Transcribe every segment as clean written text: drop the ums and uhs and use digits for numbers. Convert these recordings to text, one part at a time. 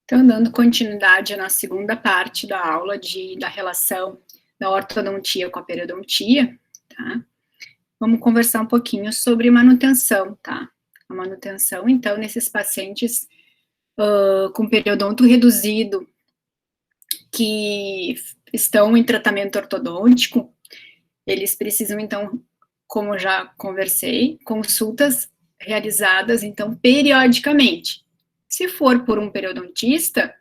Então, dando continuidade na segunda parte da aula da relação da ortodontia com a periodontia, tá? Vamos conversar um pouquinho sobre manutenção, tá? A manutenção, então, nesses pacientes com periodonto reduzido, que estão em tratamento ortodôntico, eles precisam, então, como já conversei, consultas realizadas, então, periodicamente. Se for por um periodontista,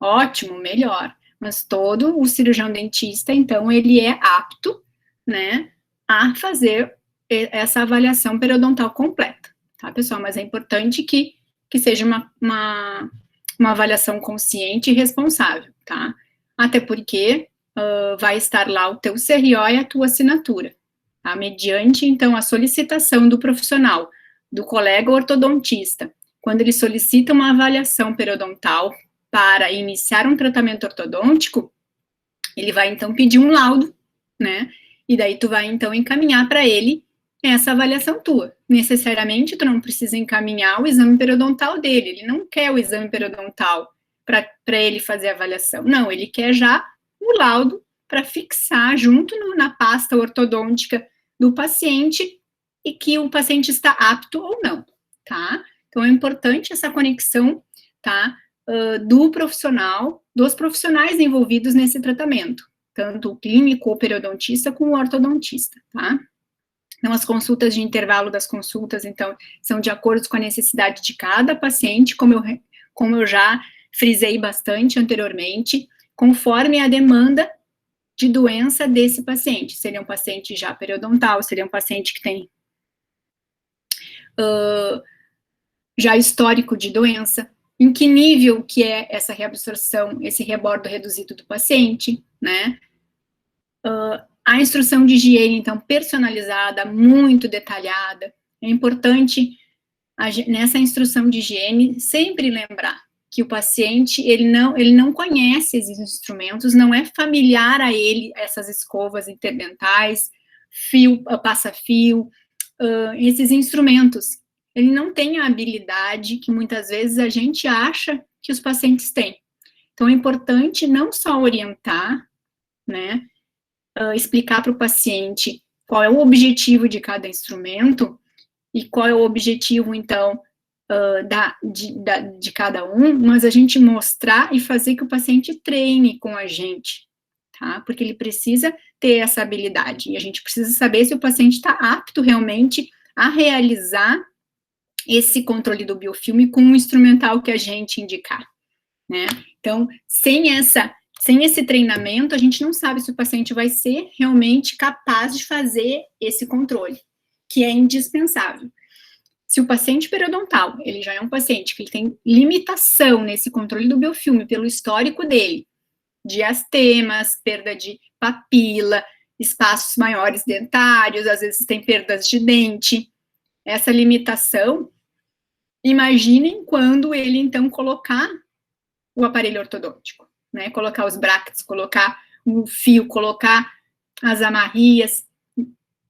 ótimo, melhor. Mas todo o cirurgião dentista, então, ele é apto, né, a fazer essa avaliação periodontal completa, tá, pessoal? Mas é importante que seja uma avaliação consciente e responsável, tá? Até porque vai estar lá o teu CRO e a tua assinatura, tá? Mediante, então, a solicitação do profissional, do colega ortodontista, quando ele solicita uma avaliação periodontal para iniciar um tratamento ortodôntico, ele vai, então, pedir um laudo, né? E daí tu vai, então, encaminhar para ele essa avaliação tua. Necessariamente, tu não precisa encaminhar o exame periodontal dele. Ele não quer o exame periodontal para ele fazer a avaliação. Não, ele quer já o laudo para fixar junto na pasta ortodôntica do paciente e que o paciente está apto ou não, tá? Então, é importante essa conexão, tá? Do profissional, dos profissionais envolvidos nesse tratamento, tanto o clínico ou periodontista como o ortodontista, tá? Então, as consultas de intervalo das consultas, então, são de acordo com a necessidade de cada paciente, como eu já frisei bastante anteriormente, conforme a demanda de doença desse paciente. Seria um paciente já periodontal, seria um paciente que tem já histórico de doença, em que nível que é essa reabsorção, esse rebordo reduzido do paciente, né? A instrução de higiene, então, personalizada, muito detalhada. É importante, nessa instrução de higiene, sempre lembrar que o paciente, ele não conhece esses instrumentos, não é familiar a ele essas escovas interdentais, passa-fio, esses instrumentos. Ele não tem a habilidade que muitas vezes a gente acha que os pacientes têm. Então, é importante não só orientar, né, explicar para o paciente qual é o objetivo de cada instrumento e qual é o objetivo, então, de cada um, mas a gente mostrar e fazer que o paciente treine com a gente, tá? Porque ele precisa ter essa habilidade, e a gente precisa saber se o paciente está apto realmente a realizar esse controle do biofilme com o instrumental que a gente indicar, né? Então, sem esse treinamento, a gente não sabe se o paciente vai ser realmente capaz de fazer esse controle, que é indispensável. Se o paciente periodontal, ele já é um paciente que ele tem limitação nesse controle do biofilme pelo histórico dele, de astemas, perda de papila, espaços maiores dentários, às vezes tem perdas de dente, essa limitação, imaginem quando ele, então, colocar o aparelho ortodôntico, né? Colocar os brackets, colocar o fio, colocar as amarrias.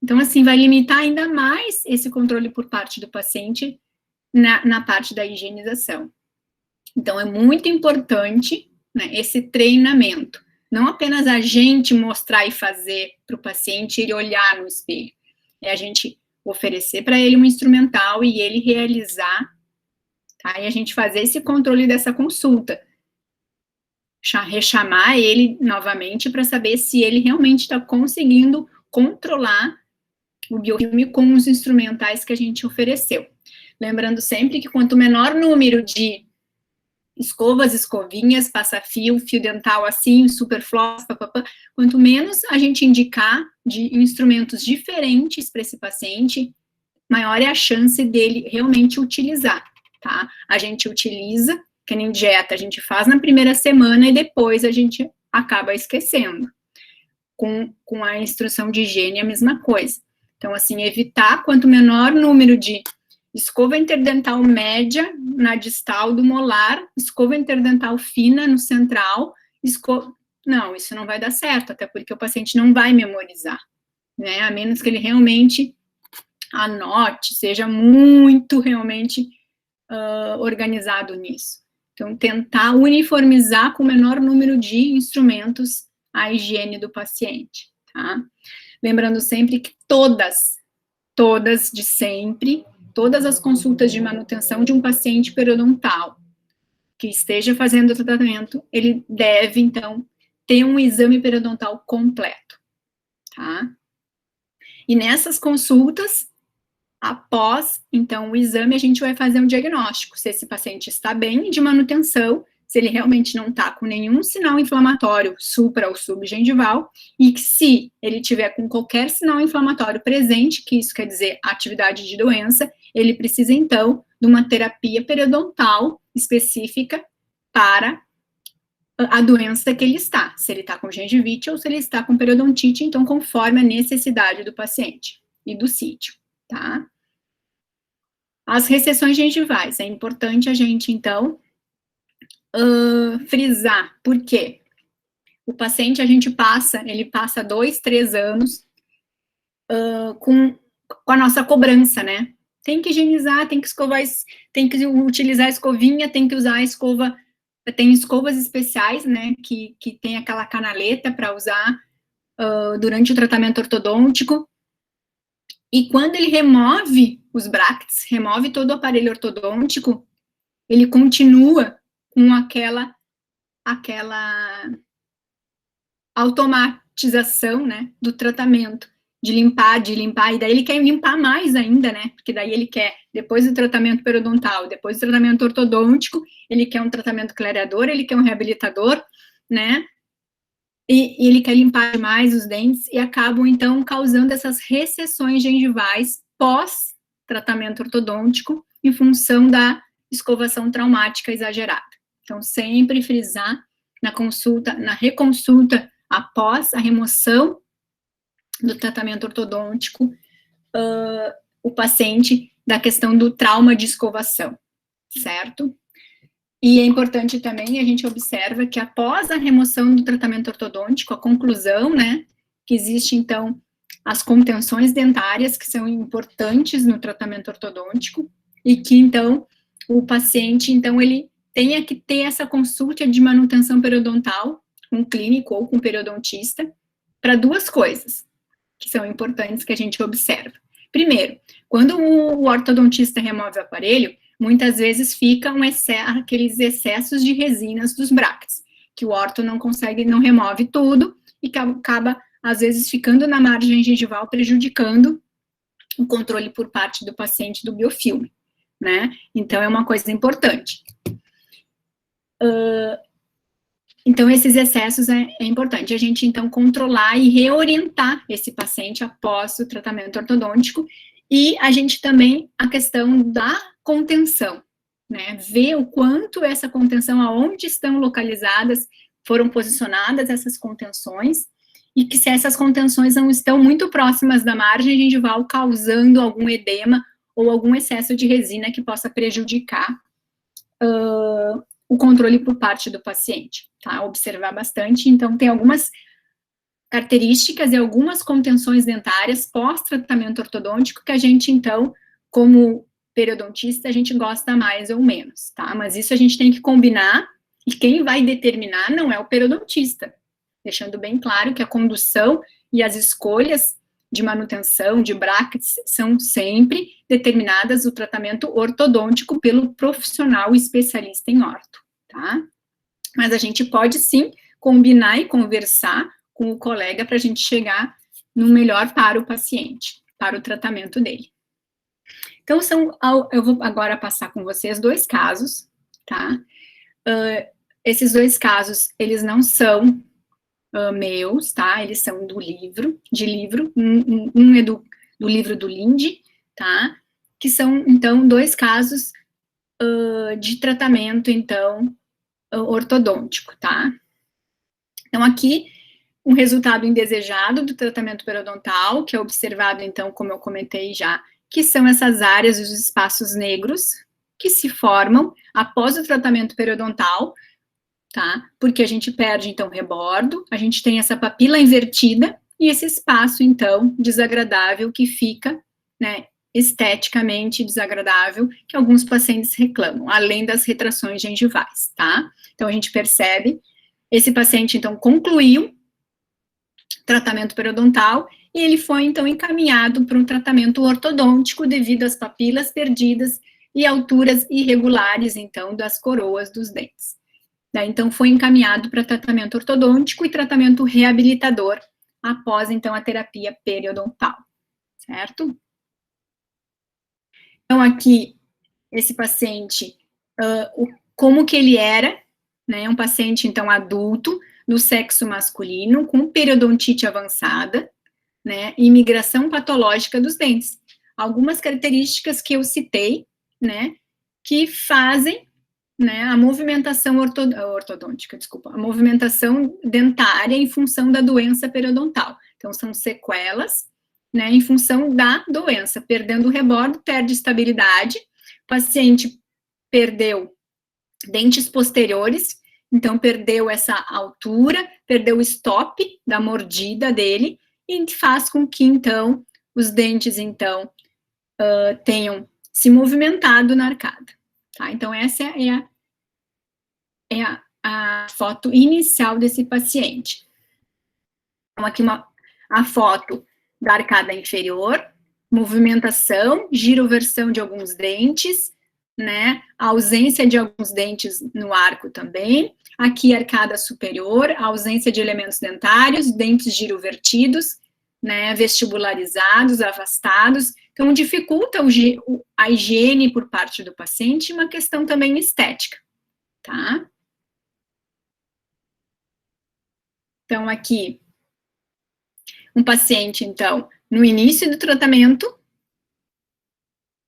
Então, assim, vai limitar ainda mais esse controle por parte do paciente na parte da higienização. Então, é muito importante, né, esse treinamento. Não apenas a gente mostrar e fazer para o paciente ele olhar no espelho. É a gente oferecer para ele um instrumental e ele realizar, tá? E a gente fazer esse controle dessa consulta. Rechamar ele novamente para saber se ele realmente está conseguindo controlar o biofilme com os instrumentais que a gente ofereceu. Lembrando sempre que quanto menor número de escovas, escovinhas, passa-fio, fio dental assim, superfloss, quanto menos a gente indicar de instrumentos diferentes para esse paciente, maior é a chance dele realmente utilizar, tá? A gente utiliza, que nem dieta, a gente faz na primeira semana e depois a gente acaba esquecendo. Com a instrução de higiene, a mesma coisa. Então, assim, evitar quanto menor número de escova interdental média na distal do molar, escova interdental fina no central, não, isso não vai dar certo, até porque o paciente não vai memorizar, né, a menos que ele realmente anote, seja muito realmente organizado nisso. Então, tentar uniformizar com o menor número de instrumentos a higiene do paciente, tá? Lembrando sempre que todas de sempre, todas as consultas de manutenção de um paciente periodontal que esteja fazendo o tratamento, ele deve, então, ter um exame periodontal completo, tá? E nessas consultas, após, então, o exame, a gente vai fazer um diagnóstico, se esse paciente está bem de manutenção, se ele realmente não está com nenhum sinal inflamatório supra ou subgengival, e que se ele tiver com qualquer sinal inflamatório presente, que isso quer dizer atividade de doença, ele precisa, então, de uma terapia periodontal específica para a doença que ele está, se ele está com gengivite ou se ele está com periodontite, então, conforme a necessidade do paciente e do sítio, tá? As recessões gengivais, é importante a gente, então, frisar, por quê? O paciente, ele passa 2, 3 anos com a nossa cobrança, né? Tem que higienizar, tem que escovar, tem que utilizar a escovinha, tem que usar a escova, tem escovas especiais, né, que tem aquela canaleta para usar durante o tratamento ortodôntico, e quando ele remove os brackets, remove todo o aparelho ortodôntico, ele continua com aquela automatização, né, do tratamento, de limpar, e daí ele quer limpar mais ainda, né, porque daí ele quer, depois do tratamento periodontal, depois do tratamento ortodôntico, ele quer um tratamento clareador, ele quer um reabilitador, né, e ele quer limpar mais os dentes, e acabam, então, causando essas recessões gengivais pós-tratamento ortodôntico, em função da escovação traumática exagerada. Então, sempre frisar na consulta, na reconsulta, após a remoção do tratamento ortodôntico, o paciente da questão do trauma de escovação, certo? E é importante também, a gente observa que após a remoção do tratamento ortodôntico, a conclusão, né, que existe, então, as contenções dentárias, que são importantes no tratamento ortodôntico, e que, então, o paciente, então, ele tenha que ter essa consulta de manutenção periodontal, com um clínico ou com um periodontista, para 2 coisas, que são importantes que a gente observa. Primeiro, quando o ortodontista remove o aparelho, muitas vezes ficam aqueles excessos de resinas dos brackets, que o orto não consegue, não remove tudo, e acaba, às vezes, ficando na margem gengival, prejudicando o controle por parte do paciente do biofilme, né? Então, é uma coisa importante. Então, esses excessos é importante a gente, então, controlar e reorientar esse paciente após o tratamento ortodôntico, e a gente também, a questão da contenção, né, ver o quanto essa contenção, aonde estão localizadas, foram posicionadas essas contenções, e que se essas contenções não estão muito próximas da margem gengival, causando algum edema ou algum excesso de resina que possa prejudicar o controle por parte do paciente, tá? Observar bastante. Então, tem algumas características e algumas contenções dentárias pós-tratamento ortodôntico que a gente, então, como periodontista, a gente gosta mais ou menos, tá? Mas isso a gente tem que combinar, e quem vai determinar não é o periodontista, deixando bem claro que a condução e as escolhas de manutenção, de brackets, são sempre determinadas o tratamento ortodôntico pelo profissional especialista em orto, tá? Mas a gente pode, sim, combinar e conversar com o colega para a gente chegar no melhor para o paciente, para o tratamento dele. Então, eu vou agora passar com vocês 2 casos, tá? Esses 2 casos, eles não são meus, tá? Eles são do livro, um é do livro do Linde, tá? Que são, então, 2 casos de tratamento, então, ortodôntico, tá? Então, aqui, um resultado indesejado do tratamento periodontal, que é observado, então, como eu comentei já, que são essas áreas, os espaços negros, que se formam após o tratamento periodontal, tá? Porque a gente perde, então, rebordo, a gente tem essa papila invertida, e esse espaço, então, desagradável que fica, né, esteticamente desagradável que alguns pacientes reclamam, além das retrações gengivais, tá? Então, a gente percebe, esse paciente, então, concluiu tratamento periodontal e ele foi, então, encaminhado para um tratamento ortodôntico devido às papilas perdidas e alturas irregulares, então, das coroas dos dentes. Daí, então, foi encaminhado para tratamento ortodôntico e tratamento reabilitador após, então, a terapia periodontal, certo? Então, aqui, esse paciente, como que ele era, né, um paciente, então, adulto, do sexo masculino, com periodontite avançada, né, e migração patológica dos dentes. Algumas características que eu citei, né, que fazem, né, a movimentação ortodôntica, desculpa, a movimentação dentária em função da doença periodontal. Então, são sequelas, né, em função da doença, perdendo o rebordo, perde estabilidade, o paciente perdeu dentes posteriores, então perdeu essa altura, perdeu o stop da mordida dele, e faz com que, então, os dentes, então, tenham se movimentado na arcada, tá? Então, essa é a foto inicial desse paciente. Então, aqui a foto da arcada inferior, movimentação, giroversão de alguns dentes, né, a ausência de alguns dentes no arco também, aqui a arcada superior, a ausência de elementos dentários, dentes girovertidos, né, vestibularizados, afastados, então dificulta a higiene por parte do paciente e uma questão também estética, tá? Então, aqui, um paciente, então, no início do tratamento,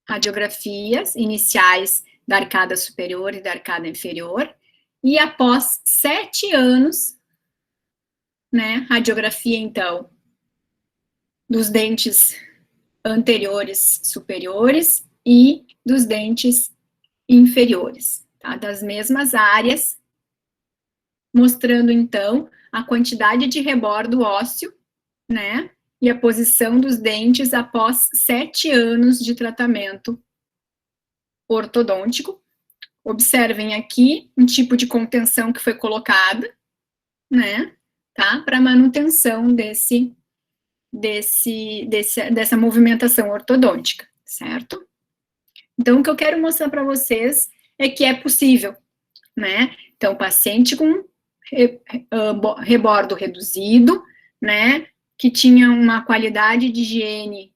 radiografias iniciais da arcada superior e da arcada inferior, e após 7 anos, né, radiografia, então, dos dentes anteriores superiores e dos dentes inferiores, tá, das mesmas áreas, mostrando, então, a quantidade de rebordo ósseo, né, e a posição dos dentes após 7 anos de tratamento ortodôntico. Observem aqui um tipo de contenção que foi colocada, né, tá, para manutenção dessa movimentação ortodôntica, certo? Então, o que eu quero mostrar para vocês é que é possível, né? Então, paciente com rebordo reduzido, né, que tinha uma qualidade de higiene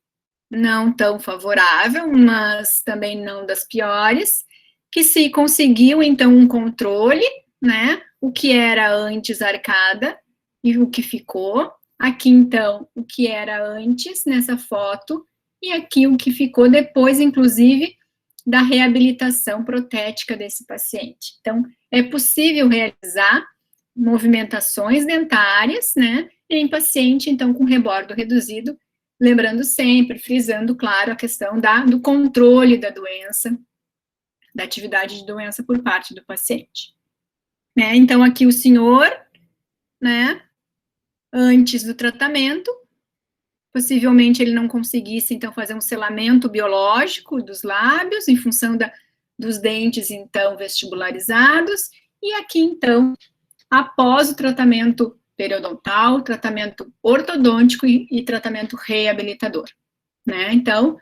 não tão favorável, mas também não das piores, que se conseguiu, então, um controle, né, o que era antes arcada e o que ficou, aqui, então, o que era antes nessa foto, e aqui o que ficou depois, inclusive, da reabilitação protética desse paciente. Então, é possível realizar movimentações dentárias, né, em paciente, então, com rebordo reduzido, lembrando sempre, frisando, claro, a questão do controle da doença, da atividade de doença por parte do paciente. Né, então, aqui o senhor, né, antes do tratamento, possivelmente ele não conseguisse, então, fazer um selamento biológico dos lábios, em função dos dentes, então, vestibularizados, e aqui, então, após o tratamento periodontal, tratamento ortodôntico e tratamento reabilitador, né? Então,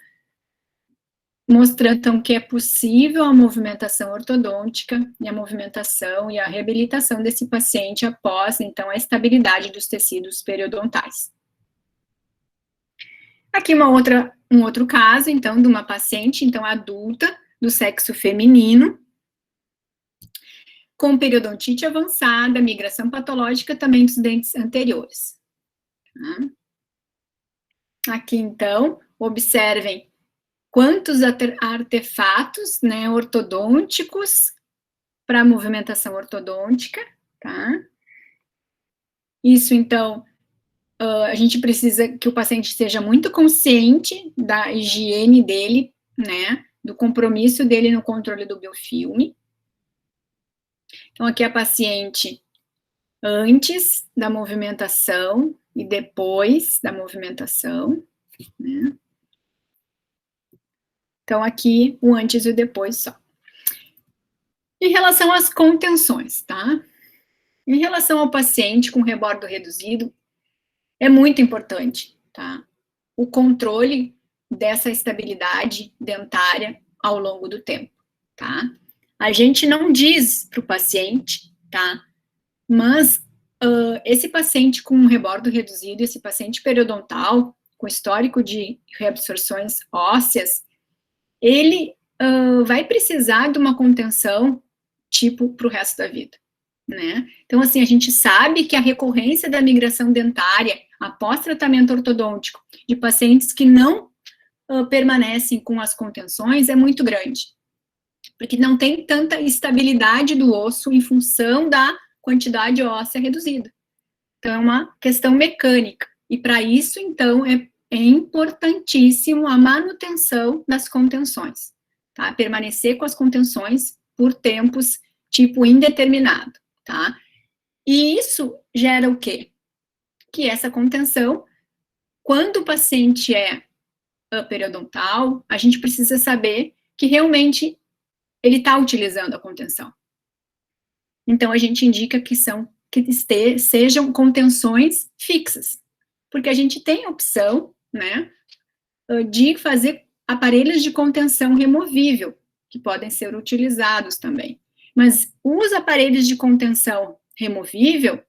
mostrando então, que é possível a movimentação ortodôntica e a movimentação e a reabilitação desse paciente após, então, a estabilidade dos tecidos periodontais. Aqui um outro caso, então, de uma paciente, então, adulta, do sexo feminino, com periodontite avançada, migração patológica também dos dentes anteriores. Aqui, então, observem quantos artefatos, né, ortodônticos para a movimentação ortodôntica, tá? Isso, então, a gente precisa que o paciente esteja muito consciente da higiene dele, né, do compromisso dele no controle do biofilme. Então, aqui a paciente antes da movimentação e depois da movimentação, né? Então, aqui, o antes e o depois só. Em relação às contenções, tá? Em relação ao paciente com rebordo reduzido, é muito importante, tá? O controle dessa estabilidade dentária ao longo do tempo, tá? A gente não diz para o paciente, tá? Mas esse paciente com rebordo reduzido, esse paciente periodontal, com histórico de reabsorções ósseas, ele vai precisar de uma contenção, tipo, para o resto da vida, né? Então, assim, a gente sabe que a recorrência da migração dentária após tratamento ortodôntico de pacientes que não permanecem com as contenções é muito grande, porque não tem tanta estabilidade do osso em função da quantidade óssea reduzida. Então, é uma questão mecânica. E para isso, então, é importantíssimo a manutenção das contenções, tá? Permanecer com as contenções por tempos, tipo, indeterminado, tá? E isso gera o quê? Que essa contenção, quando o paciente é periodontal, a gente precisa saber que realmente ele está utilizando a contenção. Então, a gente indica que sejam contenções fixas, porque a gente tem a opção, né, de fazer aparelhos de contenção removível, que podem ser utilizados também. Mas os aparelhos de contenção removível,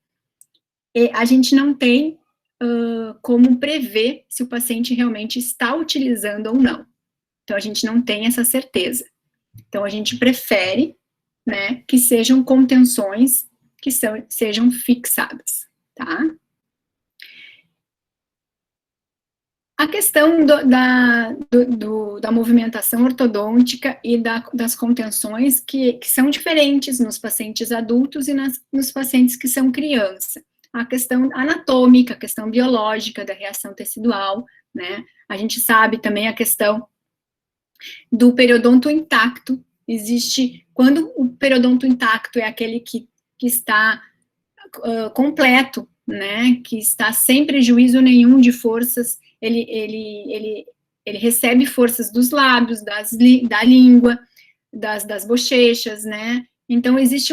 a gente não tem como prever se o paciente realmente está utilizando ou não. Então, a gente não tem essa certeza. Então, a gente prefere, né, que sejam contenções que sejam fixadas, tá? A questão da movimentação ortodôntica e das contenções que são diferentes nos pacientes adultos e nos pacientes que são criança. A questão anatômica, a questão biológica da reação tecidual, né? A gente sabe também a questão do periodonto intacto. Existe, quando o periodonto intacto é aquele que está completo, né, que está sem prejuízo nenhum de forças, ele recebe forças dos lábios, da língua, das bochechas, né, então existe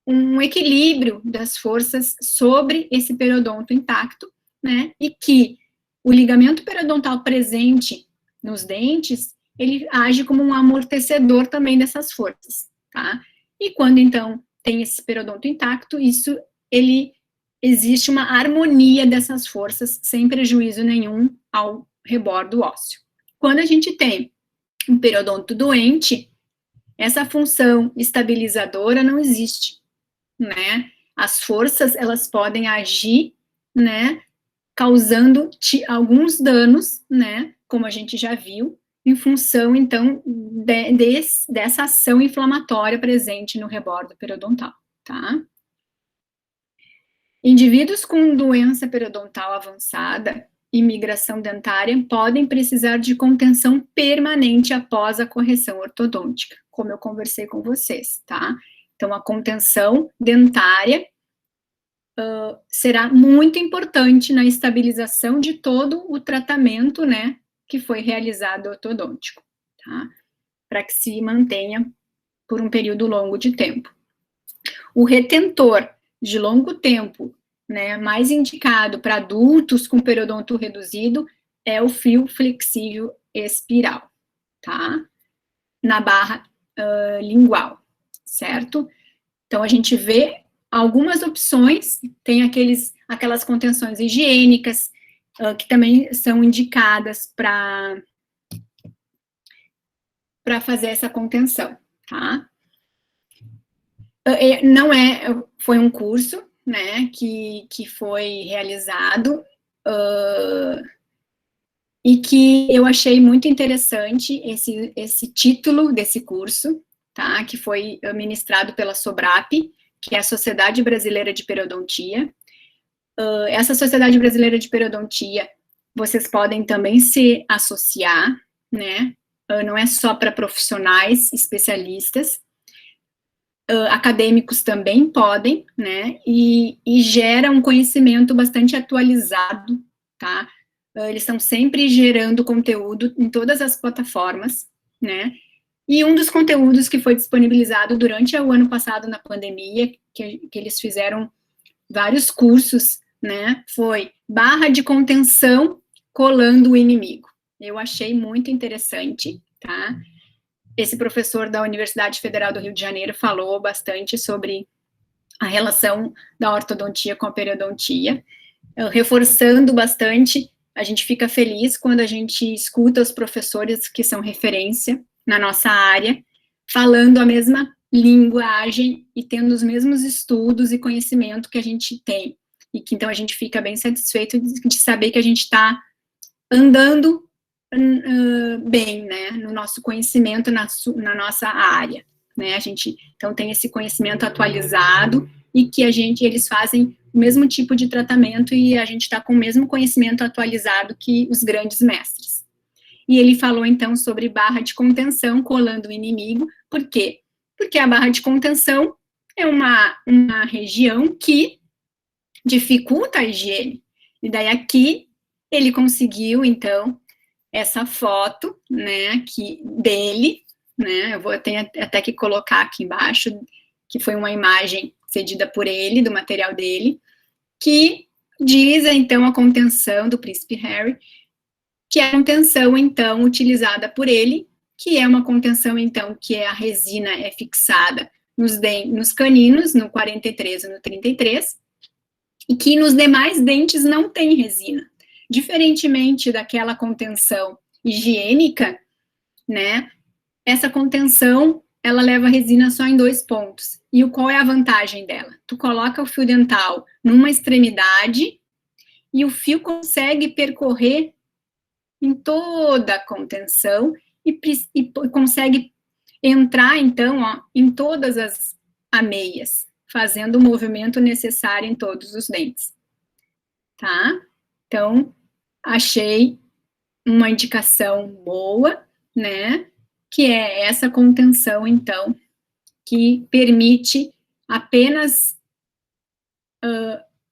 um equilíbrio das forças sobre esse periodonto intacto, né, e que o ligamento periodontal presente nos dentes, ele age como um amortecedor também dessas forças, tá? E quando, então, tem esse periodonto intacto, existe uma harmonia dessas forças, sem prejuízo nenhum ao rebordo ósseo. Quando a gente tem um periodonto doente, essa função estabilizadora não existe, né? As forças, elas podem agir, né, causando alguns danos, né, como a gente já viu, em função, então, dessa ação inflamatória presente no rebordo periodontal, tá? Indivíduos com doença periodontal avançada e migração dentária podem precisar de contenção permanente após a correção ortodôntica, como eu conversei com vocês, tá? Então, a contenção dentária será muito importante na estabilização de todo o tratamento, né, que foi realizado ortodôntico, tá? Para que se mantenha por um período longo de tempo. O retentor de longo tempo, né, mais indicado para adultos com periodonto reduzido é o fio flexível espiral, tá? Na barra lingual, certo? Então, a gente vê algumas opções, tem aquelas contenções higiênicas, que também são indicadas para fazer essa contenção, tá? Foi um curso, né, que foi realizado, e que eu achei muito interessante esse título desse curso, tá, que foi ministrado pela SOBRAP, que é a Sociedade Brasileira de Periodontia. Essa Sociedade Brasileira de Periodontia, vocês podem também se associar, né, não é só para profissionais especialistas, acadêmicos também podem, né, e gera um conhecimento bastante atualizado, tá, eles estão sempre gerando conteúdo em todas as plataformas, né? E um dos conteúdos que foi disponibilizado durante o ano passado na pandemia, que eles fizeram vários cursos, né, foi barra de contenção colando o inimigo. Eu achei muito interessante, tá? Esse professor da Universidade Federal do Rio de Janeiro falou bastante sobre a relação da ortodontia com a periodontia, reforçando bastante. A gente fica feliz quando a gente escuta os professores que são referência na nossa área, falando a mesma linguagem e tendo os mesmos estudos e conhecimento que a gente tem. E que então a gente fica bem satisfeito de saber que a gente está andando bem, né, no nosso conhecimento, na nossa área, né, a gente, então, tem esse conhecimento atualizado e que eles fazem o mesmo tipo de tratamento e a gente está com o mesmo conhecimento atualizado que os grandes mestres. E ele falou, então, sobre barra de contenção colando o inimigo, por quê? Porque a barra de contenção é uma região que dificulta a higiene, e daí aqui ele conseguiu, então, essa foto, né, dele, né, eu vou até que colocar aqui embaixo, que foi uma imagem cedida por ele, do material dele, que diz, então, a contenção do príncipe Harry, que é a contenção, então, utilizada por ele, que é uma contenção, então, que a resina é fixada nos caninos, no 43 e no 33, e que nos demais dentes não tem resina. Diferentemente daquela contenção higiênica, né, essa contenção, ela leva a resina só em 2 pontos. E qual é a vantagem dela? Tu coloca o fio dental numa extremidade e o fio consegue percorrer em toda a contenção e consegue entrar, então, ó, em todas as ameias, fazendo o movimento necessário em todos os dentes. Tá? Então, achei uma indicação boa, né, que é essa contenção, então, que permite apenas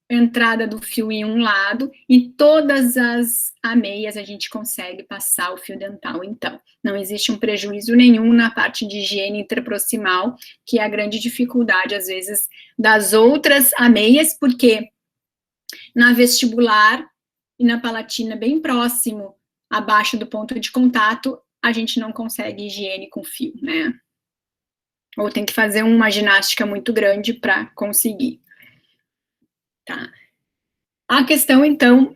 entrada do fio em um lado e todas as ameias a gente consegue passar o fio dental, então. Não existe um prejuízo nenhum na parte de higiene interproximal, que é a grande dificuldade, às vezes, das outras ameias, porque na vestibular e na palatina bem próximo, abaixo do ponto de contato, a gente não consegue higiene com fio, né? Ou tem que fazer uma ginástica muito grande para conseguir. Tá? A questão, então,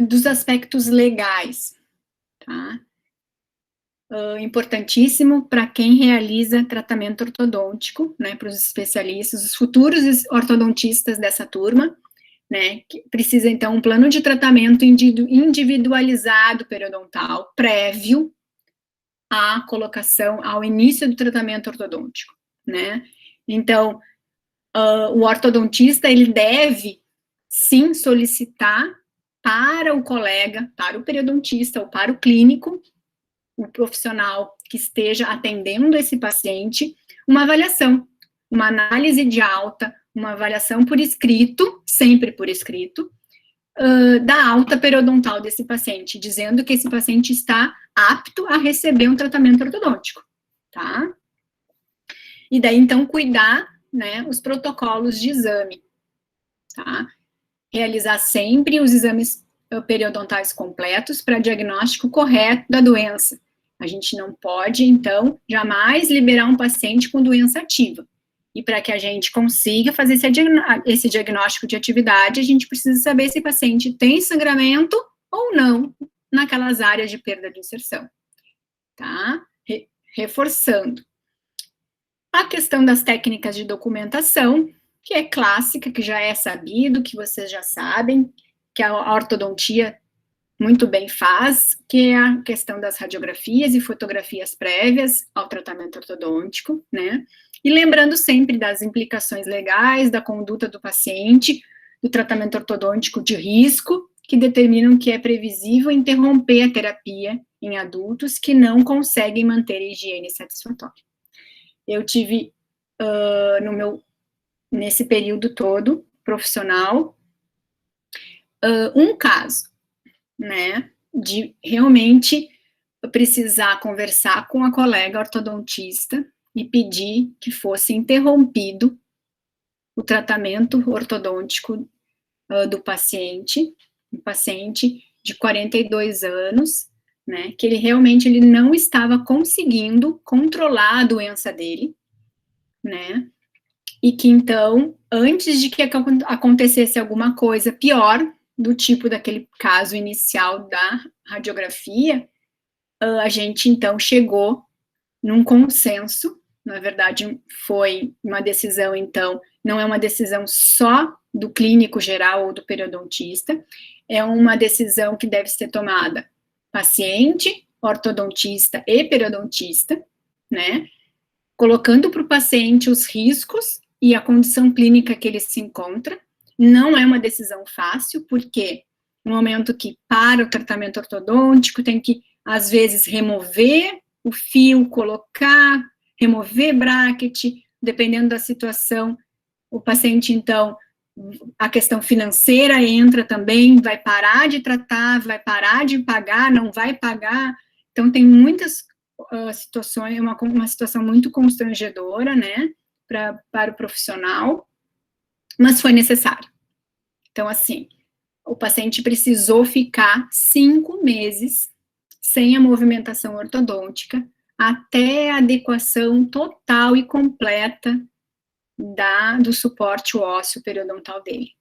dos aspectos legais, tá? Importantíssimo para quem realiza tratamento ortodôntico, né, para os especialistas, os futuros ortodontistas dessa turma, né, que precisa, então, um plano de tratamento individualizado periodontal, prévio à colocação, ao início do tratamento ortodôntico, né. Então, o ortodontista, ele deve, sim, solicitar para o colega, para o periodontista ou para o clínico, o profissional que esteja atendendo esse paciente, uma avaliação, uma análise de alta, uma avaliação por escrito, sempre por escrito, da alta periodontal desse paciente, dizendo que esse paciente está apto a receber um tratamento ortodôntico, tá? E daí, então, cuidar, né, os protocolos de exame, tá? Realizar sempre os exames periodontais completos para diagnóstico correto da doença. A gente não pode, então, jamais liberar um paciente com doença ativa. E para que a gente consiga fazer esse diagnóstico de atividade, a gente precisa saber se o paciente tem sangramento ou não naquelas áreas de perda de inserção. Tá? Reforçando. A questão das técnicas de documentação, que é clássica, que já é sabido, que vocês já sabem, que a ortodontia muito bem faz, que é a questão das radiografias e fotografias prévias ao tratamento ortodôntico, né? E lembrando sempre das implicações legais, da conduta do paciente, do tratamento ortodôntico de risco, que determinam que é previsível interromper a terapia em adultos que não conseguem manter a higiene satisfatória. Eu tive, nesse período todo, profissional, um caso, né, de realmente precisar conversar com a colega ortodontista e pedir que fosse interrompido o tratamento ortodôntico do paciente, um paciente de 42 anos, né, que ele não estava conseguindo controlar a doença dele, né, e que então, antes de que acontecesse alguma coisa pior, do tipo daquele caso inicial da radiografia, a gente então chegou num consenso, na verdade foi uma decisão então, não é uma decisão só do clínico geral ou do periodontista, é uma decisão que deve ser tomada paciente, ortodontista e periodontista, né, colocando para o paciente os riscos e a condição clínica que ele se encontra. Não é uma decisão fácil, porque no momento que para o tratamento ortodôntico, tem que, às vezes, remover o fio, colocar, remover bracket, dependendo da situação, o paciente, então, a questão financeira entra também, vai parar de tratar, vai parar de pagar, não vai pagar, então tem muitas situações, uma situação muito constrangedora, né, para o profissional, mas foi necessário. Então, assim, o paciente precisou ficar 5 meses sem a movimentação ortodôntica, até a adequação total e completa do suporte ósseo periodontal dele,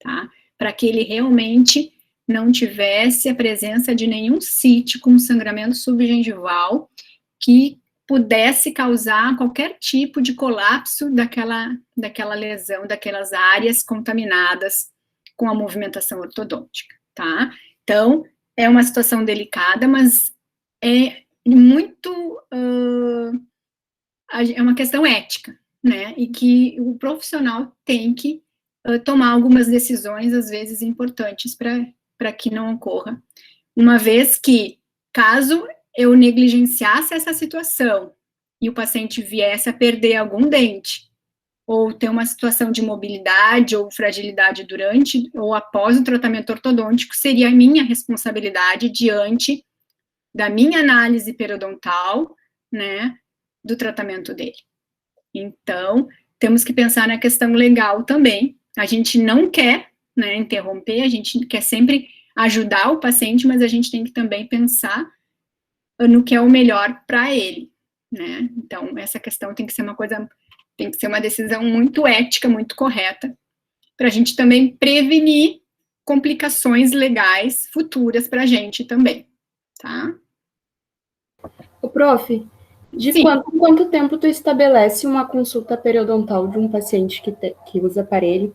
tá? Para que ele realmente não tivesse a presença de nenhum sítio com sangramento subgengival que pudesse causar qualquer tipo de colapso daquela lesão, daquelas áreas contaminadas com a movimentação ortodôntica, tá? Então, é uma situação delicada, mas é muito, é uma questão ética, né, e que o profissional tem que tomar algumas decisões, às vezes, importantes para que não ocorra, uma vez que, caso eu negligenciasse essa situação e o paciente viesse a perder algum dente, ou ter uma situação de mobilidade ou fragilidade durante ou após o tratamento ortodôntico, seria a minha responsabilidade diante da minha análise periodontal, né, do tratamento dele. Então, temos que pensar na questão legal também. A gente não quer, né, interromper, a gente quer sempre ajudar o paciente, mas a gente tem que também pensar no que é o melhor para ele, né? Então, essa questão tem que ser uma decisão muito ética, muito correta, para a gente também prevenir complicações legais futuras para a gente também, tá? O prof, de quanto em quanto tempo tu estabelece uma consulta periodontal de um paciente que usa aparelho?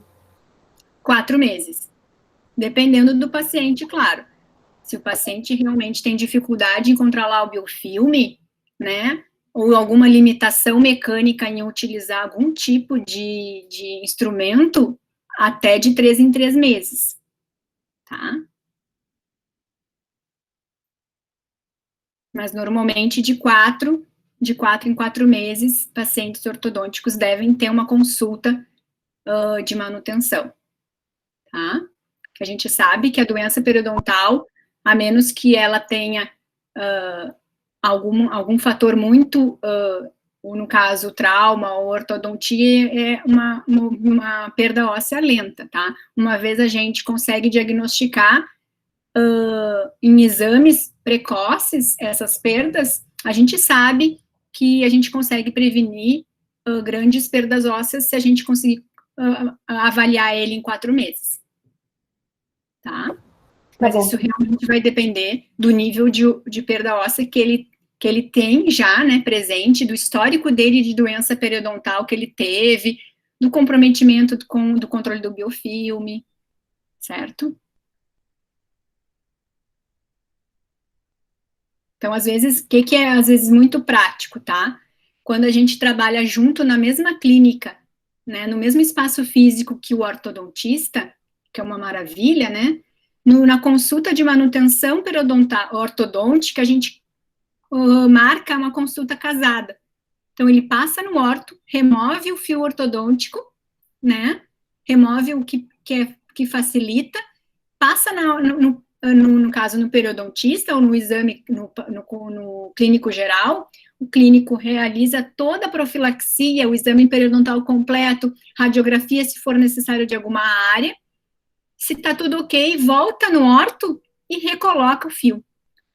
4 meses, dependendo do paciente, claro. Se o paciente realmente tem dificuldade em controlar o biofilme, né, ou alguma limitação mecânica em utilizar algum tipo de instrumento, até de 3 em 3 meses, tá? Mas normalmente de 4 em 4 meses, pacientes ortodônticos devem ter uma consulta de manutenção, tá? A gente sabe que a doença periodontal, a menos que ela tenha algum fator muito, no caso, trauma ou ortodontia, é uma perda óssea lenta, tá? Uma vez a gente consegue diagnosticar em exames precoces essas perdas, a gente sabe que a gente consegue prevenir grandes perdas ósseas se a gente conseguir avaliar ele em 4 meses, tá? Mas isso realmente vai depender do nível de perda óssea que ele tem já, né, presente, do histórico dele de doença periodontal que ele teve, do comprometimento do controle do biofilme, certo? Então, às vezes, o que é, às vezes, muito prático, tá? Quando a gente trabalha junto na mesma clínica, né, no mesmo espaço físico que o ortodontista, que é uma maravilha, né? Na consulta de manutenção ortodôntica, a gente marca uma consulta casada. Então, ele passa no orto, remove o fio ortodôntico, né? Remove o que facilita, passa no caso, no periodontista, ou no exame no clínico geral, o clínico realiza toda a profilaxia, o exame periodontal completo, radiografia, se for necessário, de alguma área. Se está tudo ok, volta no orto e recoloca o fio.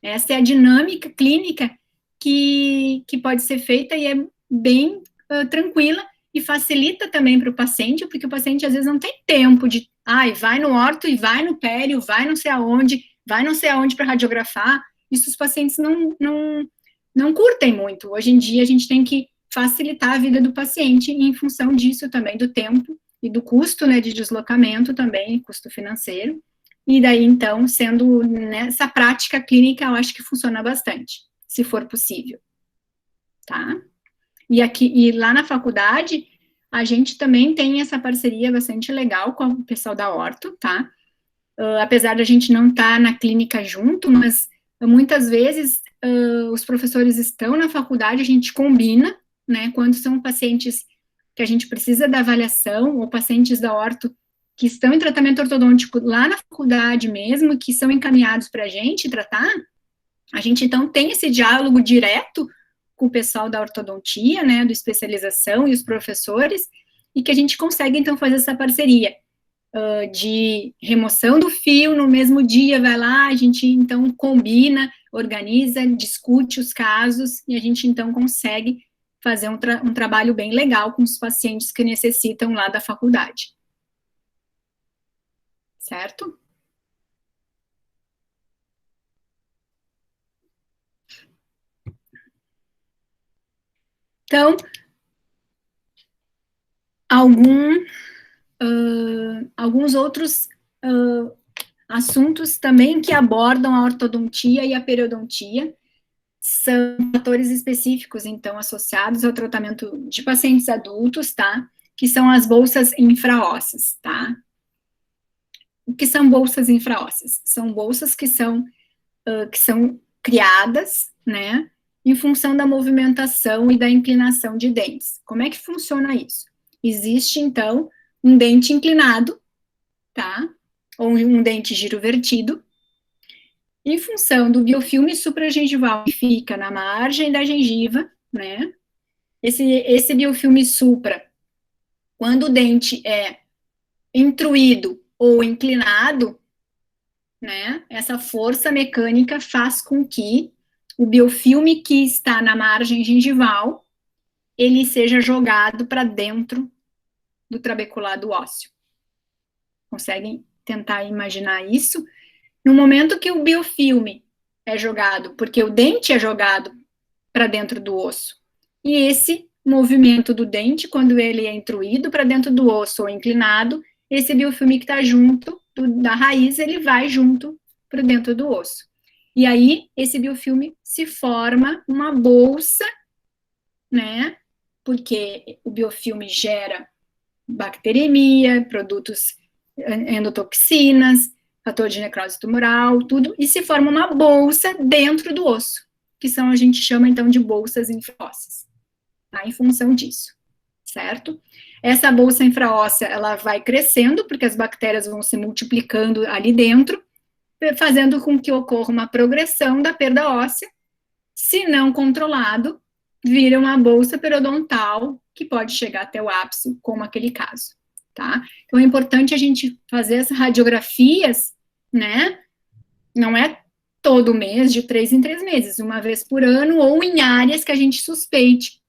Essa é a dinâmica clínica que pode ser feita e é bem tranquila e facilita também para o paciente, porque o paciente às vezes não tem tempo de, vai no orto e vai no pério, vai não sei aonde para radiografar. Isso os pacientes não curtem muito. Hoje em dia a gente tem que facilitar a vida do paciente em função disso também, do tempo e do custo, né, de deslocamento também, custo financeiro. E daí, então, sendo nessa prática clínica, eu acho que funciona bastante, se for possível, tá? E lá na faculdade, a gente também tem essa parceria bastante legal com o pessoal da Orto, tá? Apesar da gente não estar na clínica junto, mas muitas vezes os professores estão na faculdade, a gente combina, né, quando são pacientes que a gente precisa da avaliação, ou pacientes da Orto que estão em tratamento ortodôntico lá na faculdade mesmo, que são encaminhados para a gente tratar, a gente então tem esse diálogo direto com o pessoal da ortodontia, né, do especialização e os professores, e que a gente consegue então fazer essa parceria de remoção do fio no mesmo dia, vai lá, a gente então combina, organiza, discute os casos, e a gente então consegue fazer um trabalho bem legal com os pacientes que necessitam lá da faculdade. Certo? Então, alguns outros assuntos também que abordam a ortodontia e a periodontia são fatores específicos, então, associados ao tratamento de pacientes adultos, tá? Que são as bolsas infraósseas, tá? O que são bolsas infraósseas? São bolsas que são criadas, né, em função da movimentação e da inclinação de dentes. Como é que funciona isso? Existe, então, um dente inclinado, tá? Ou um dente girovertido, em função do biofilme supragengival que fica na margem da gengiva, né? Esse biofilme supra, quando o dente é intruído ou inclinado, né, essa força mecânica faz com que o biofilme que está na margem gengival, ele seja jogado para dentro do trabeculado ósseo. Conseguem tentar imaginar isso? No momento que o biofilme é jogado, porque o dente é jogado para dentro do osso, e esse movimento do dente, quando ele é intruído para dentro do osso ou inclinado, esse biofilme que está junto da raiz, ele vai junto para dentro do osso. E aí, esse biofilme se forma uma bolsa, né? Porque o biofilme gera bacteremia, produtos endotoxinas, fator de necrose tumoral, tudo, e se forma uma bolsa dentro do osso, que a gente chama, então, de bolsas infraósseas, tá? Em função disso, certo? Essa bolsa infraóssea, ela vai crescendo, porque as bactérias vão se multiplicando ali dentro, fazendo com que ocorra uma progressão da perda óssea. Se não controlado, vira uma bolsa periodontal, que pode chegar até o ápice, como aquele caso, tá? Então, é importante a gente fazer as radiografias, né? Não é todo mês, de 3 em 3 meses, uma vez por ano, ou em áreas que a gente suspeite.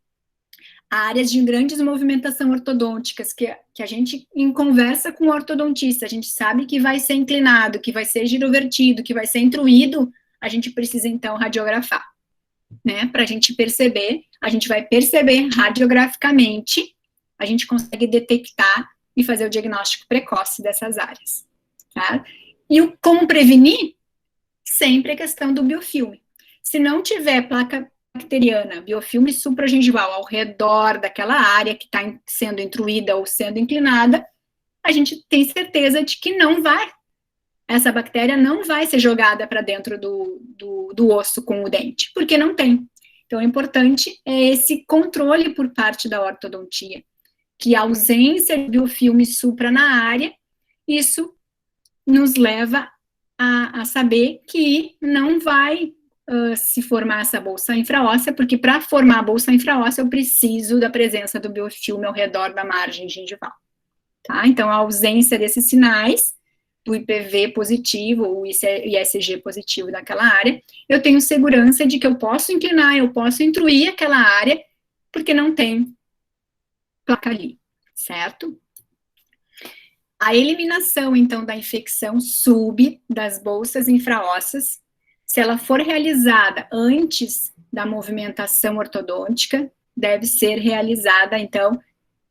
Áreas de grandes movimentação ortodônticas, que a gente, em conversa com o ortodontista, a gente sabe que vai ser inclinado, que vai ser girovertido, que vai ser intruído, a gente precisa, então, radiografar, né? Para a gente perceber, a gente vai perceber radiograficamente, a gente consegue detectar e fazer o diagnóstico precoce dessas áreas, tá? E como prevenir? Sempre a questão do biofilme. Se não tiver placa bacteriana, biofilme supragengival ao redor daquela área que está sendo intruída ou sendo inclinada, a gente tem certeza de que essa bactéria não vai ser jogada para dentro do osso com o dente, porque não tem. Então, o importante é esse controle por parte da ortodontia, que a ausência de biofilme supra na área, isso nos leva a saber que não vai se formar essa bolsa infraóssea, porque para formar a bolsa infraóssea eu preciso da presença do biofilme ao redor da margem gengival. Tá? Então, a ausência desses sinais, do IPV positivo, ou ISG positivo daquela área, eu tenho segurança de que eu posso inclinar, eu posso intruir aquela área, porque não tem placa ali, certo? A eliminação, então, da infecção sub das bolsas infraósseas, se ela for realizada antes da movimentação ortodôntica, deve ser realizada, então,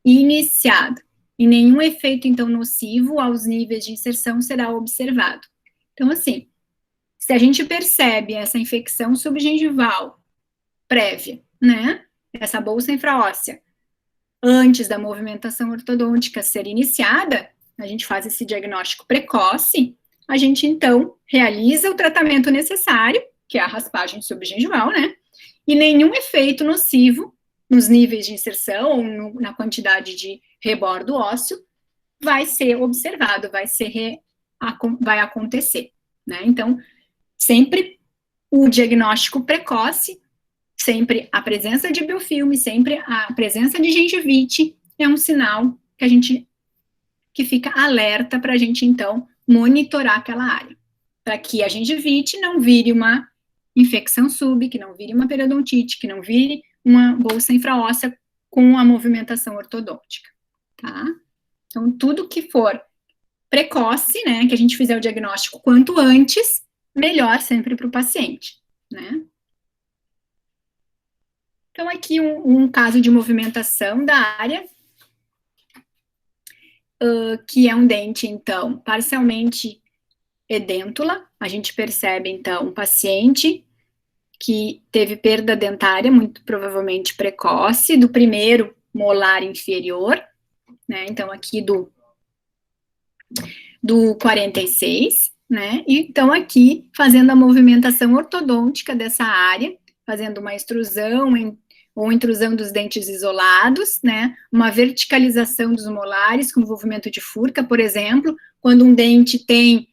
iniciada. E nenhum efeito, então, nocivo aos níveis de inserção será observado. Então, assim, se a gente percebe essa infecção subgengival prévia, né, essa bolsa infraóssea, antes da movimentação ortodôntica ser iniciada, a gente faz esse diagnóstico precoce, a gente, então, realiza o tratamento necessário, que é a raspagem subgengival, né, e nenhum efeito nocivo nos níveis de inserção ou na quantidade de rebordo ósseo vai ser observado, vai acontecer, né? Então, sempre o diagnóstico precoce, sempre a presença de biofilme, sempre a presença de gengivite é um sinal que fica alerta para a gente, então, monitorar aquela área, para que a gengivite não vire uma infecção sub, que não vire uma periodontite, que não vire uma bolsa infraóssea com a movimentação ortodôntica, tá? Então, tudo que for precoce, né, que a gente fizer o diagnóstico quanto antes, melhor sempre para o paciente, né? Então, aqui um caso de movimentação da área, que é um dente, então, parcialmente edêntula. A gente percebe, então, um paciente que teve perda dentária, muito provavelmente precoce, do primeiro molar inferior, né? Então, aqui do 46, né? E então, aqui, fazendo a movimentação ortodôntica dessa área, fazendo uma extrusão ou intrusão dos dentes isolados, né? Uma verticalização dos molares com envolvimento de furca, por exemplo, quando um dente tem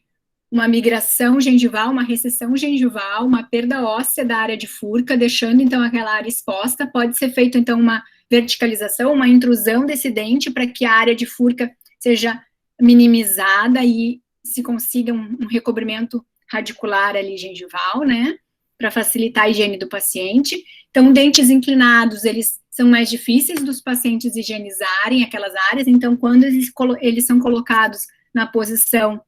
uma migração gengival, uma recessão gengival, uma perda óssea da área de furca, deixando, então, aquela área exposta, pode ser feito, então, uma verticalização, uma intrusão desse dente para que a área de furca seja minimizada e se consiga um recobrimento radicular ali gengival, né, para facilitar a higiene do paciente. Então, dentes inclinados, eles são mais difíceis dos pacientes higienizarem aquelas áreas, então, quando eles são colocados na posição,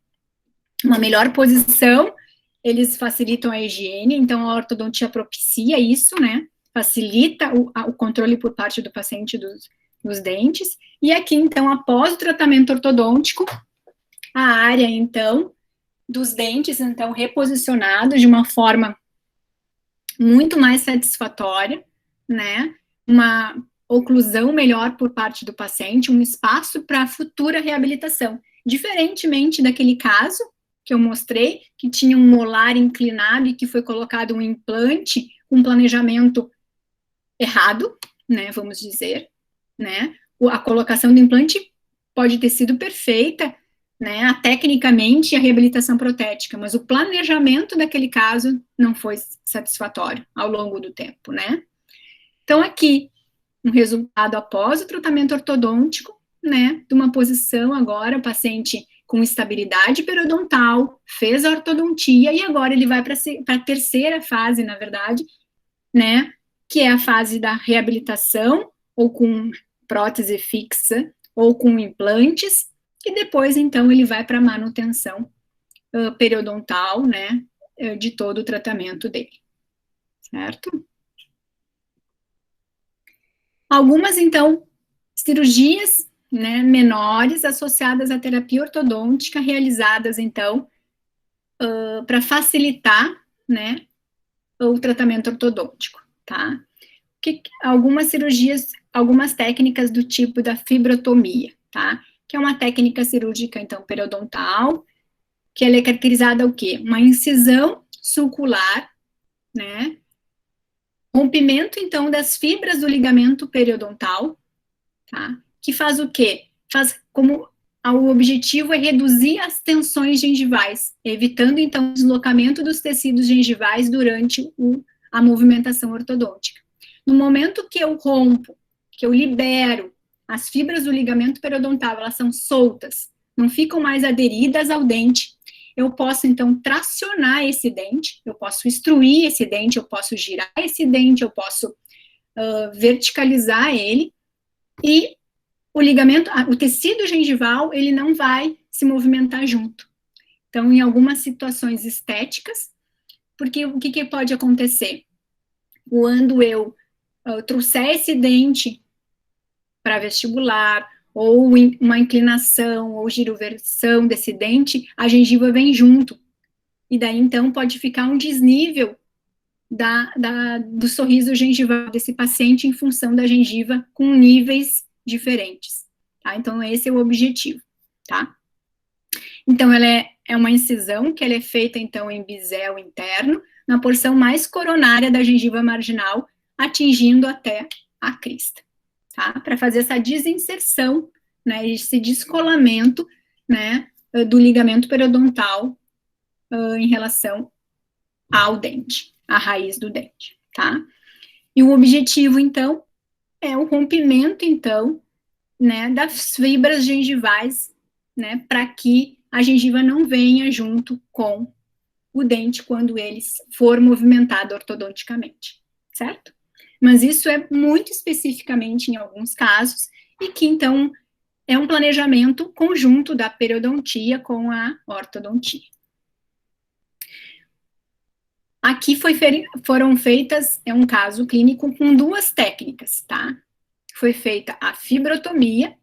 uma melhor posição, eles facilitam a higiene, então a ortodontia propicia isso, né, facilita o controle por parte do paciente dos dentes, e aqui, então, após o tratamento ortodôntico, a área, então, dos dentes, então, reposicionados de uma forma muito mais satisfatória, né, uma oclusão melhor por parte do paciente, um espaço para futura reabilitação, diferentemente daquele caso que eu mostrei, que tinha um molar inclinado e que foi colocado um implante com planejamento errado, né, vamos dizer, né, a colocação do implante pode ter sido perfeita, né, tecnicamente a reabilitação protética, mas o planejamento daquele caso não foi satisfatório ao longo do tempo, né. Então, aqui, um resultado após o tratamento ortodôntico, né, de uma posição agora, o paciente com estabilidade periodontal, fez a ortodontia, e agora ele vai para a terceira fase, na verdade, né, que é a fase da reabilitação, ou com prótese fixa, ou com implantes, e depois, então, ele vai para a manutenção periodontal, né, de todo o tratamento dele, certo? Algumas, então, cirurgias, né, menores associadas à terapia ortodôntica, realizadas, então, para facilitar, né, o tratamento ortodôntico, tá? Algumas cirurgias, algumas técnicas do tipo da fibrotomia, tá? Que é uma técnica cirúrgica, então, periodontal, que ela é caracterizada o quê? Uma incisão sulcular, né? Rompimento, então, das fibras do ligamento periodontal, tá? Que faz o quê? Faz como o objetivo é reduzir as tensões gengivais, evitando, então, o deslocamento dos tecidos gengivais durante a movimentação ortodôntica. No momento que eu rompo, que eu libero, as fibras do ligamento periodontal, elas são soltas, não ficam mais aderidas ao dente, eu posso, então, tracionar esse dente, eu posso instruir esse dente, eu posso girar esse dente, eu posso verticalizar ele, e o ligamento, o tecido gengival, ele não vai se movimentar junto. Então, em algumas situações estéticas, porque o que pode acontecer? Quando eu trouxer esse dente para vestibular, ou uma inclinação, ou giroversão desse dente, a gengiva vem junto. E daí, então, pode ficar um desnível do sorriso gengival desse paciente em função da gengiva com níveis diferentes, tá? Então, esse é o objetivo, tá? Então, ela é uma incisão que ela é feita, então, em bisel interno, na porção mais coronária da gengiva marginal, atingindo até a crista, tá? Para fazer essa desinserção, né, esse descolamento, né, do ligamento periodontal em relação ao dente, à raiz do dente, tá? E o objetivo, então, é o rompimento, então, né, das fibras gengivais, né, para que a gengiva não venha junto com o dente quando ele for movimentado ortodonticamente, certo? Mas isso é muito especificamente em alguns casos, e que, então, é um planejamento conjunto da periodontia com a ortodontia. Aqui foram feitas, é um caso clínico com duas técnicas, tá? Foi feita a fibrotomia,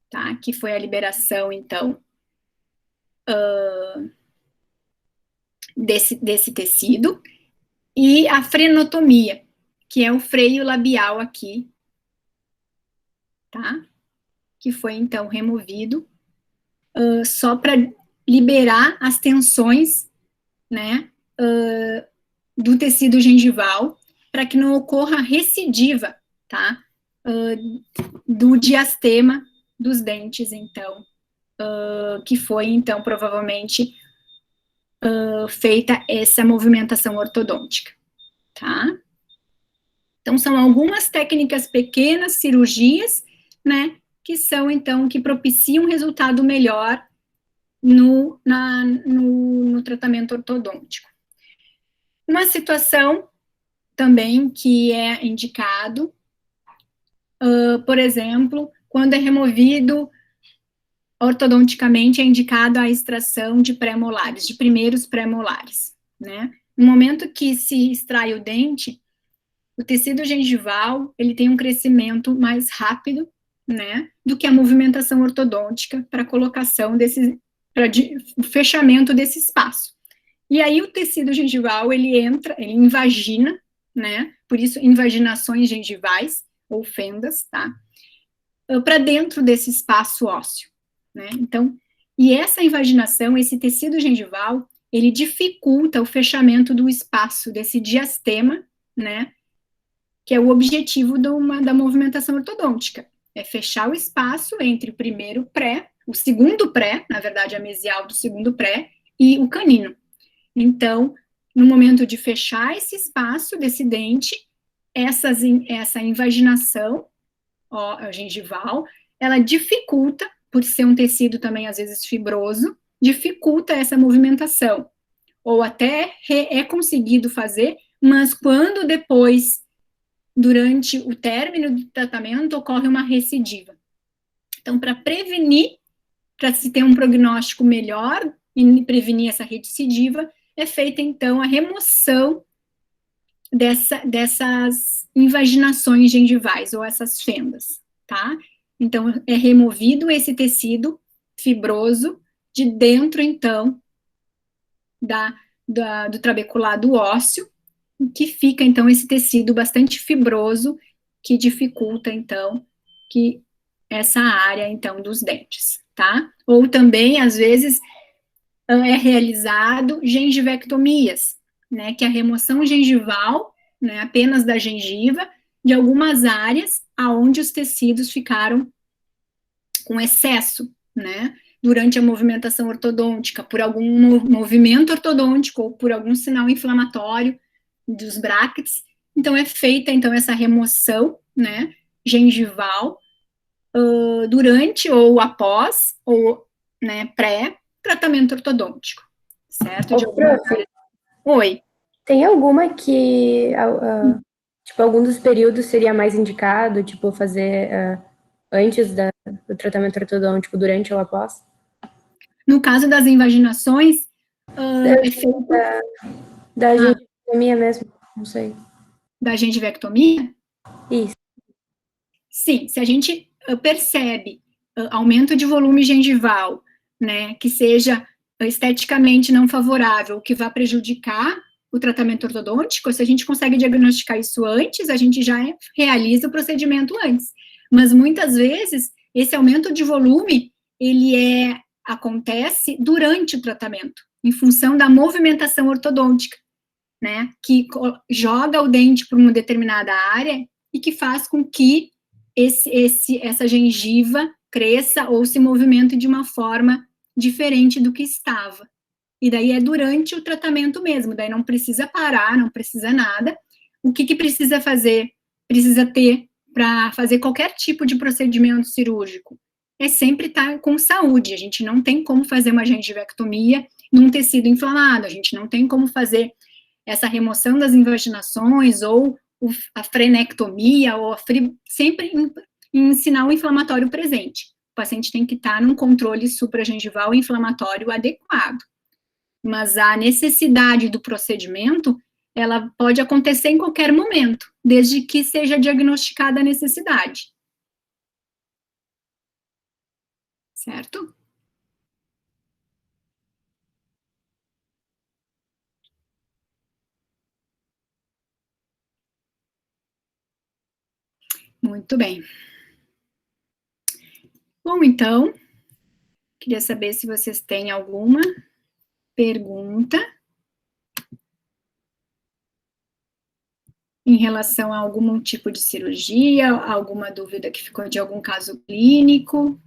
tá? Que foi a liberação, então, desse tecido, e a frenotomia, que é o freio labial aqui, tá? Que foi, então, removido só para liberar as tensões, né, do tecido gengival, para que não ocorra recidiva, tá? Do diastema dos dentes, então, que foi, então, provavelmente feita essa movimentação ortodôntica, tá? Então, são algumas técnicas pequenas, cirurgias, né, que são, então, que propiciam um resultado melhor no tratamento ortodôntico. Uma situação também que é indicado, por exemplo, quando é removido ortodonticamente, é indicado a extração de pré-molares, de primeiros pré-molares, né? No momento que se extrai o dente, o tecido gengival, ele tem um crescimento mais rápido, né, do que a movimentação ortodôntica para colocação para o fechamento desse espaço. E aí o tecido gengival, ele invagina, né, por isso invaginações gengivais, ou fendas, tá, para dentro desse espaço ósseo, né, então, e essa invaginação, esse tecido gengival, ele dificulta o fechamento do espaço desse diastema, né, que é o objetivo da movimentação ortodôntica, é fechar o espaço entre o primeiro pré, o segundo pré, na verdade, a mesial do segundo pré, e o canino. Então, no momento de fechar esse espaço desse dente, essa invaginação gengival, ela dificulta, por ser um tecido também, às vezes, fibroso, dificulta essa movimentação. Ou até é conseguido fazer, mas quando depois, durante o término do tratamento, ocorre uma recidiva. Então, para prevenir, para se ter um prognóstico melhor e prevenir essa recidiva, é feita, então, a remoção dessas invaginações gengivais, ou essas fendas, tá? Então, é removido esse tecido fibroso de dentro, então, do trabeculado ósseo, que fica, então, esse tecido bastante fibroso, que dificulta, então, que essa área, então, dos dentes, tá? Ou também, às vezes, é realizado gengivectomias, né, que é a remoção gengival, né, apenas da gengiva, de algumas áreas aonde os tecidos ficaram com excesso, né, durante a movimentação ortodôntica, por algum movimento ortodôntico ou por algum sinal inflamatório dos bráquetes. Então, é feita, então, essa remoção, né, gengival, durante ou após, ou, né, pré-tratamento ortodôntico, certo? Prof, Oi. tem alguma que, tipo, algum dos períodos seria mais indicado, tipo, fazer antes do tratamento ortodôntico, durante ou após? No caso das invaginações, é feito... Da gengivectomia mesmo, não sei. Da gengivectomia? Isso. Sim, se a gente percebe aumento de volume gengival, né, que seja esteticamente não favorável, que vá prejudicar o tratamento ortodôntico, se a gente consegue diagnosticar isso antes, a gente já realiza o procedimento antes. Mas muitas vezes, esse aumento de volume, ele acontece durante o tratamento, em função da movimentação ortodôntica, né, que joga o dente para uma determinada área e que faz com que essa gengiva cresça ou se movimente de uma forma diferente do que estava. E daí é durante o tratamento mesmo, daí não precisa parar, não precisa nada. O que precisa fazer? Precisa ter para fazer qualquer tipo de procedimento cirúrgico. É sempre estar com saúde. A gente não tem como fazer uma gengivectomia num tecido inflamado, a gente não tem como fazer essa remoção das invaginações ou a frenectomia, ou sempre em sinal inflamatório presente. O paciente tem que estar num controle supragengival inflamatório adequado. Mas a necessidade do procedimento, ela pode acontecer em qualquer momento, desde que seja diagnosticada a necessidade. Certo? Muito bem. Bom, então, queria saber se vocês têm alguma pergunta em relação a algum tipo de cirurgia, alguma dúvida que ficou de algum caso clínico.